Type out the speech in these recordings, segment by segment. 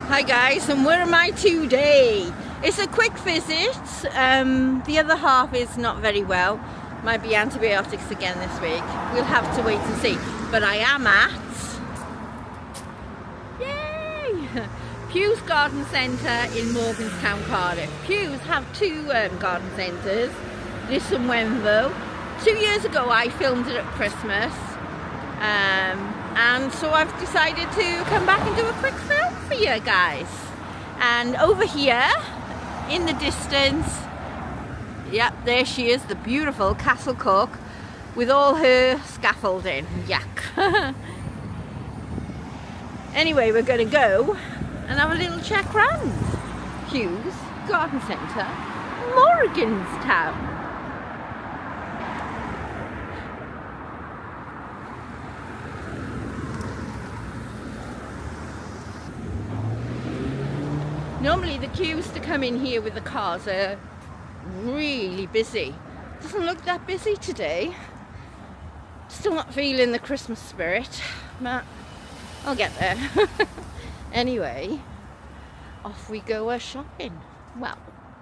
Hi guys, and where am I today? It's a quick visit. The other half is not very well. Might be antibiotics again this week. We'll have to wait and see. But I am at PUGH'S Garden Centre in Morganstown, Cardiff. PUGH'S have two garden centres, this and Wenvo. 2 years ago I filmed it at Christmas. And so I've decided to come back and do a quick film for you guys. And over here, in the distance, yep, there she is, the beautiful Castle Cook with all her scaffolding. Yuck. Anyway, we're going to go and have a little check round PUGH'S Garden Centre, Morganstown. Normally the queues to come in here with the cars are really busy. Doesn't look that busy today. Still not feeling the Christmas spirit, but I'll get there. Anyway, off we go shopping. Well,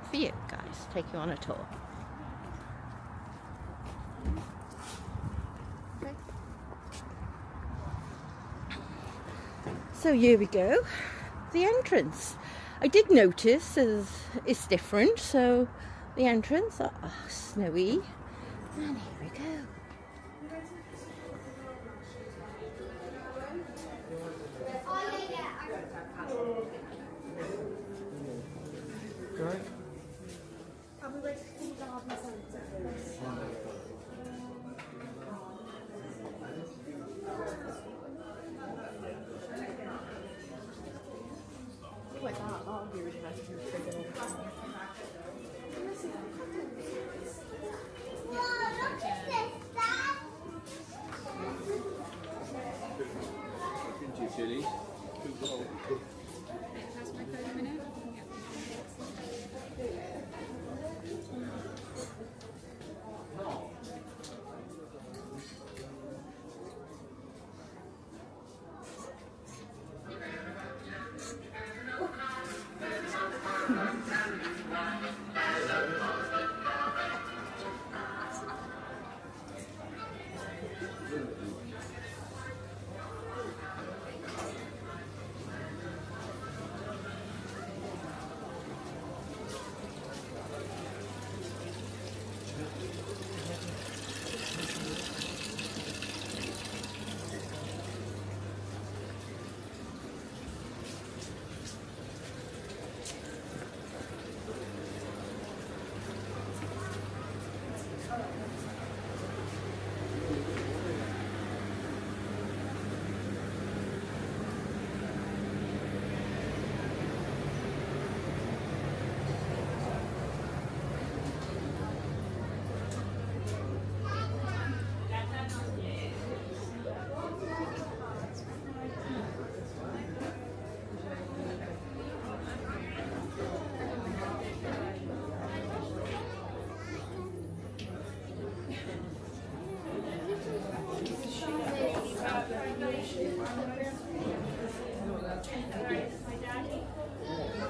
for you guys, take you on a tour. Okay. So here we go, the entrance. I did notice it's different, so the entrance, snowy, and here we go. Chili.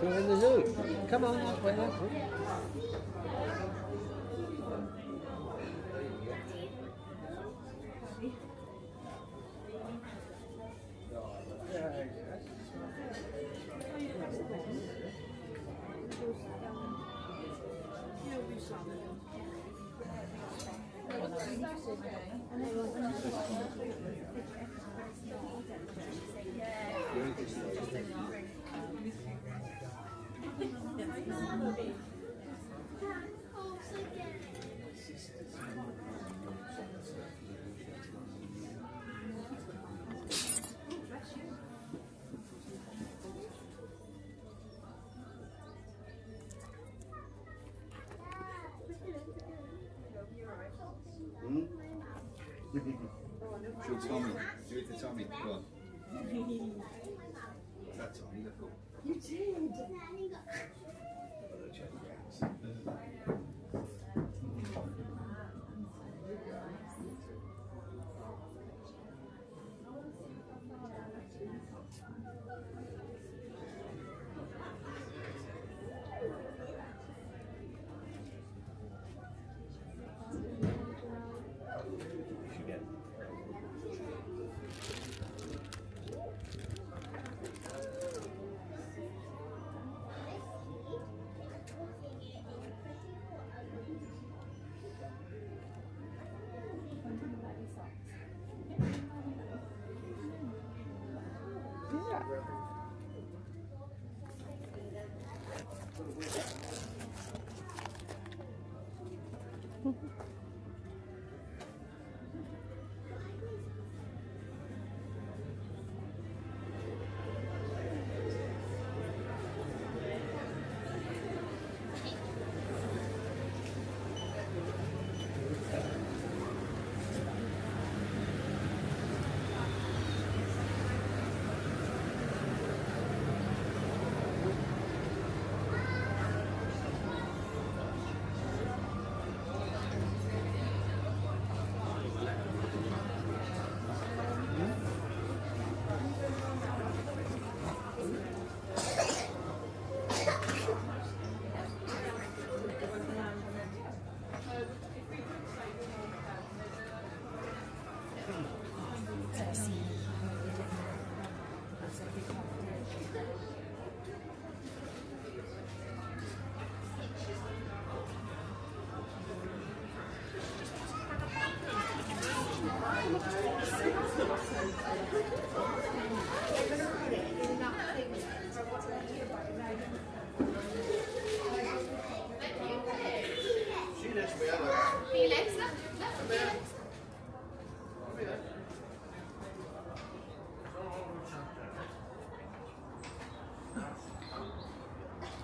We're in the zoo. Come on, that way, that way. Show Tommy. Do it to Tommy. Go on. That's Tommy, look. You did.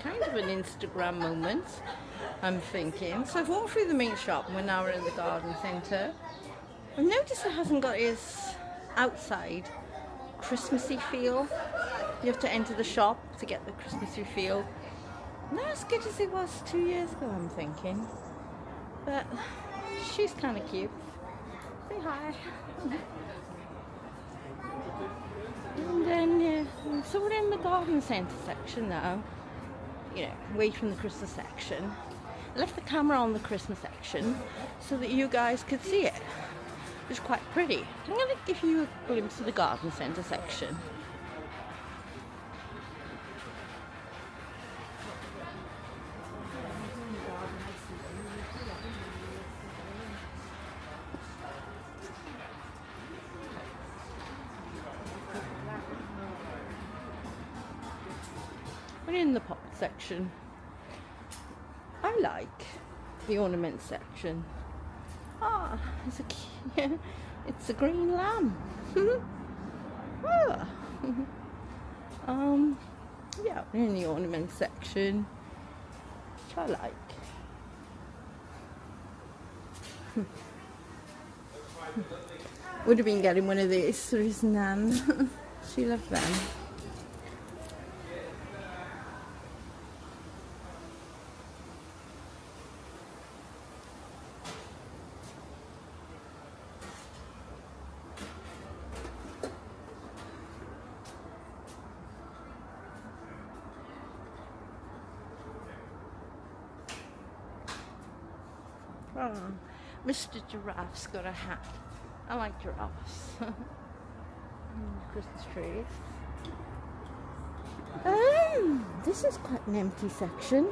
Kind of an Instagram moment, I'm thinking. So I've walked through the main shop and we're now in the garden centre. I've noticed it hasn't got its outside Christmassy feel. You have to enter the shop to get the Christmassy feel. Not as good as it was 2 years ago, I'm thinking. But she's kind of cute. Say hi. And then, yeah, so we're in the garden centre section now. You know, away from the Christmas section. I left the camera on the Christmas section so that you guys could see it. It's quite pretty. I'm going to give you a glimpse of the garden centre section. We're in the pot section. I like the ornament section. Ah, it's a green lamb. Ah. Yeah, we're in the ornament section, which I like. Would have been getting one of these for his nan. She loved them. Oh, Mr. Giraffe's got a hat. I like giraffes. Christmas trees. This is quite an empty section.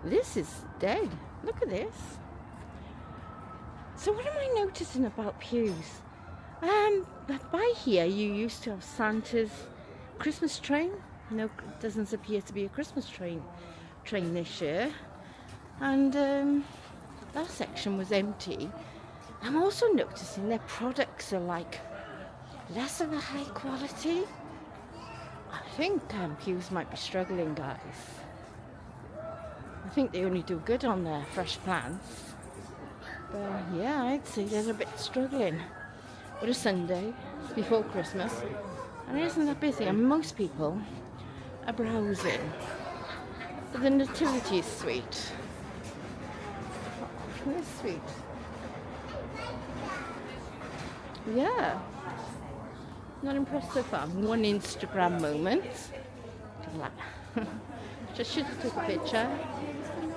This is dead. Look at this. So what am I noticing about Pugh's? By here you used to have Santa's Christmas train. No, it doesn't appear to be a Christmas train this year, and that section was empty. I'm also noticing their products are like less of a high quality. I think Pugh's might be struggling, guys. I think they only do good on their fresh plants, but yeah, I'd say they're a bit struggling. But a Sunday before Christmas, and it isn't that busy, and most people are browsing. But the nativity is sweet. Oh, it's sweet. Yeah. Not impressed so far. One Instagram moment. Just should have took a picture,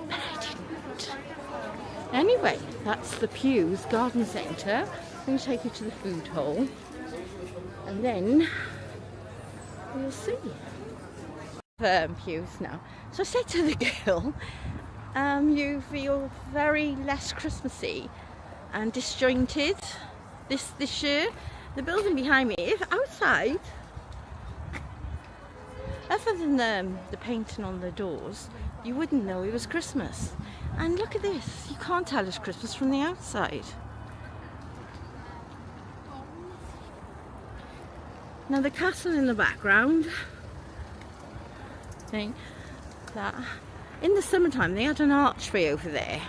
but I didn't. Anyway, that's the Pugh's Garden Centre. I'm going to take you to the food hall, and then we'll see. Pugh's now. So I said to the girl, you feel very less Christmassy and disjointed this year. The building behind me, if outside, other than the painting on the doors, you wouldn't know it was Christmas. And look at this, you can't tell it's Christmas from the outside. Now the castle in the background, thing that in the summertime they had an archway over there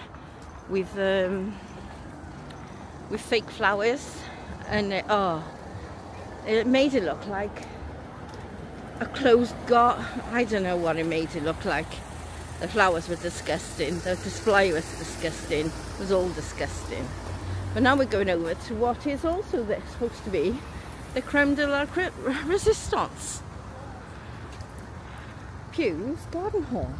with fake flowers, and it made it look like a closed garden. I don't know what it made it look like. The flowers were disgusting, the display was disgusting, it was all disgusting. But now we're going over to what is also supposed to be the creme de la resistance. Pugh's Garden Hall.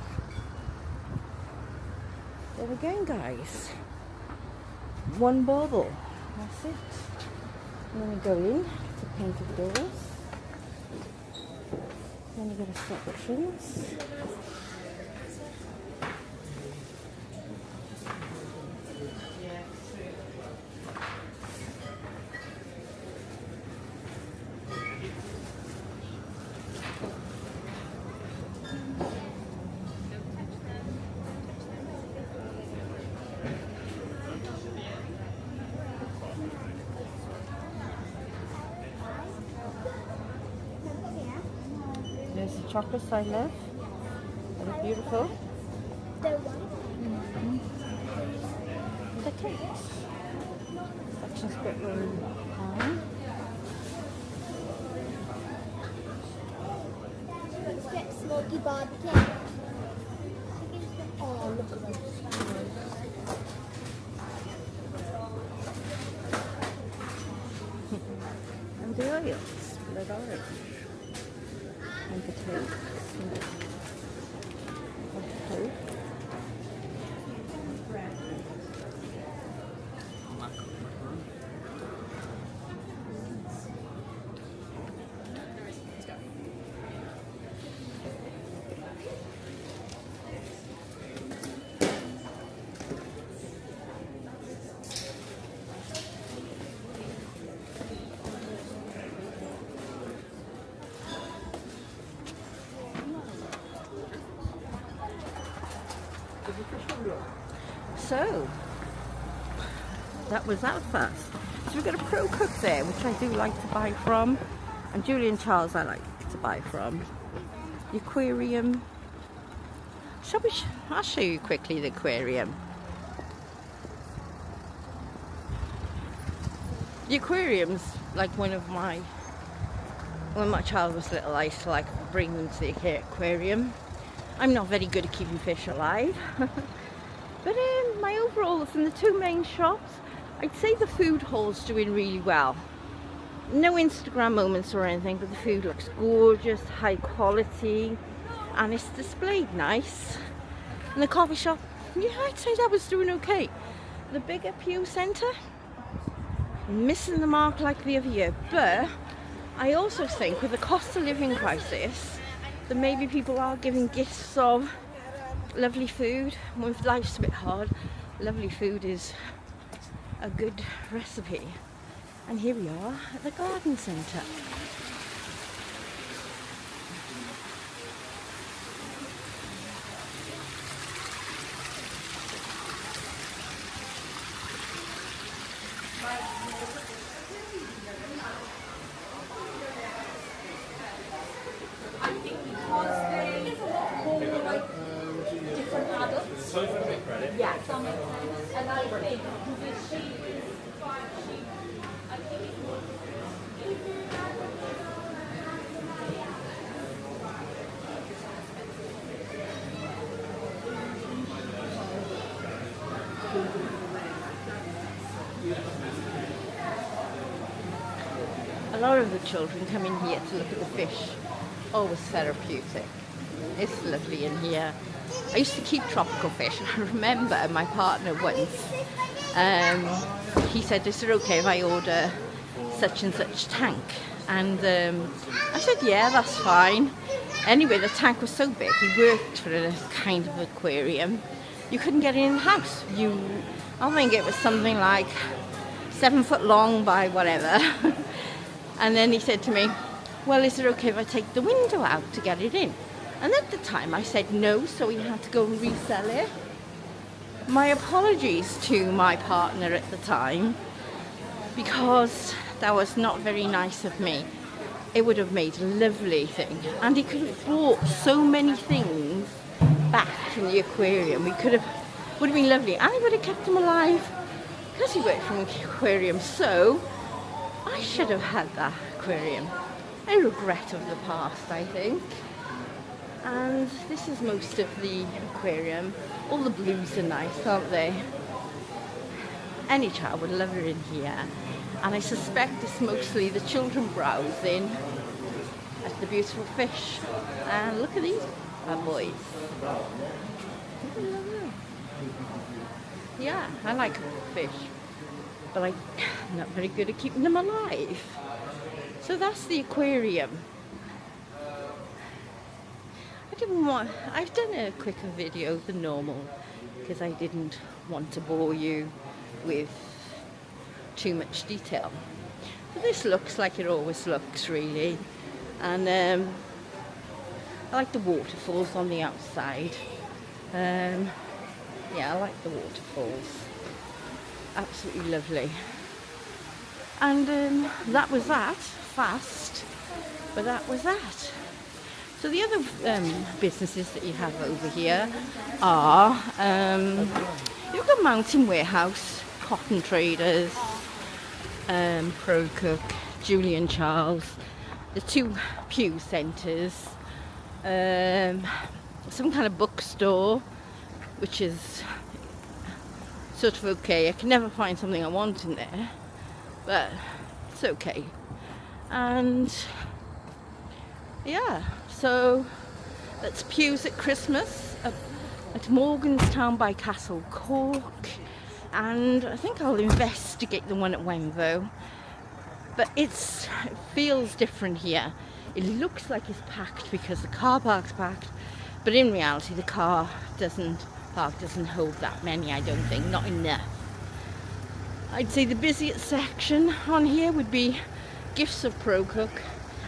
There we go, guys. One bauble. That's it. And then we go in to painted doors. Then we go to sections. There's the chocolates I love. They're beautiful. The cakes. Section's got room on. Let's get smoky barbecue. Oh, look at those. And the oils, blood orange. And the cakes. And the hope. So that was that first. So we've got a Pro Cook there, which I do like to buy from, and Julie and Charles I like to buy from. The aquarium. I'll show you quickly the aquarium. The aquarium's like when my child was little, I used to like bring them to the aquarium. I'm not very good at keeping fish alive. But my overall, from the two main shops, I'd say the food hall's doing really well. No Instagram moments or anything, but the food looks gorgeous, high quality, and it's displayed nice. And the coffee shop, yeah, I'd say that was doing okay. The bigger Pugh Centre, missing the mark like the other year, but I also think with the cost of living crisis, that maybe people are giving gifts of lovely food. When life's a bit hard, lovely food is a good recipe. And here we are at the garden centre. Yeah, and I think a lot of the children come in here to look at the fish. Always therapeutic. It's lovely in here. I used to keep tropical fish. I remember my partner once, he said, is it okay if I order such and such tank? And I said, yeah, that's fine. Anyway, the tank was so big, he worked for a kind of aquarium. You couldn't get it in the house. I think it was something like 7 foot long by whatever. And then he said to me, well, is it okay if I take the window out to get it in? And at the time I said no, so he had to go and resell it. My apologies to my partner at the time, because that was not very nice of me. It would have made a lovely thing, and he could have brought so many things back from the aquarium. Would have been lovely, and he would have kept them alive because he worked from the aquarium. So I should have had that aquarium. A regret of the past, I think. And this is most of the aquarium. All the blues are nice, aren't they? Any child would love it in here. And I suspect it's mostly the children browsing at the beautiful fish. And look at these bad boys. Yeah, I like fish, but I'm not very good at keeping them alive. So that's the aquarium. I've done a quicker video than normal because I didn't want to bore you with too much detail. But this looks like it always looks, really. And I like the waterfalls on the outside. Yeah, I like the waterfalls. Absolutely lovely. And that was that. Fast, but that was that. So the other businesses that you have over here are, you've got Mountain Warehouse, Cotton Traders, Pro Cook, Julian Charles, the two Pew centres, some kind of bookstore, which is sort of okay. I can never find something I want in there, but it's okay. And yeah, so that's Pugh's at Christmas at Morganstown by Castle Cork, and I think I'll investigate the one at Wenvo, but it feels different here. It looks like it's packed because the car park's packed, but in reality the car doesn't hold that many, I don't think, not enough. I'd say the busiest section on here would be Gifts of Pro Cook,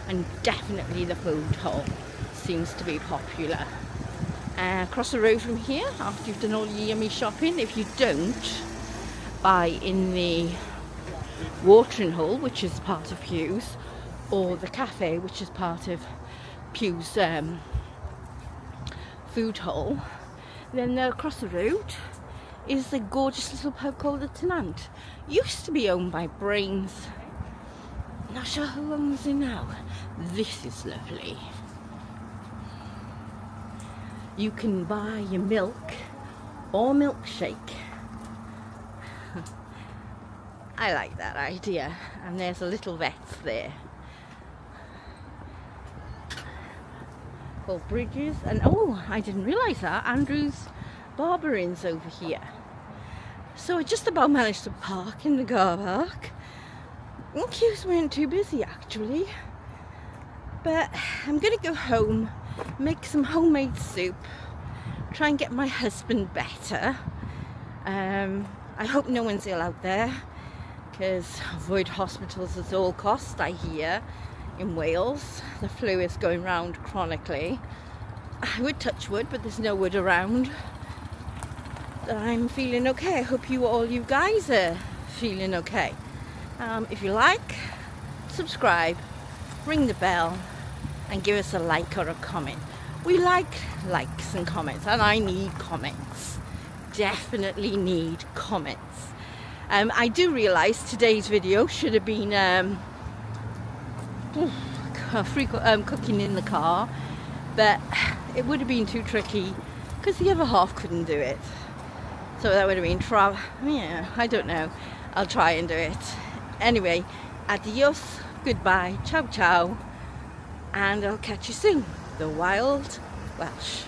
and definitely the food hall seems to be popular. Across the road from here, after you've done all your yummy shopping, if you don't buy in the watering hole, which is part of Pugh's, or the cafe, which is part of Pugh's food hall, then across the road is the gorgeous little pub called the Tenant. Used to be owned by Brains. Not sure who owns it now. This is lovely. You can buy your milk or milkshake. I like that idea. And there's a little Vets there called Bridges. And oh, I didn't realise that Andrew's Barberin's over here. So I just about managed to park in the car park. The queues weren't too busy actually, but I'm gonna go home, make some homemade soup, try and get my husband better. I hope no one's ill out there, because avoid hospitals at all costs, I hear, in Wales. The flu is going round chronically. I would touch wood, but there's no wood around. I'm feeling okay. I hope all you guys are feeling okay. If you like, subscribe, ring the bell, and give us a like or a comment. We like likes and comments, and I need comments. Definitely need comments. I do realise today's video should have been cooking in the car, but it would have been too tricky because the other half couldn't do it. So that would have been yeah, I don't know. I'll try and do it. Anyway, adios, goodbye, ciao ciao, and I'll catch you soon. The Wild Welsh.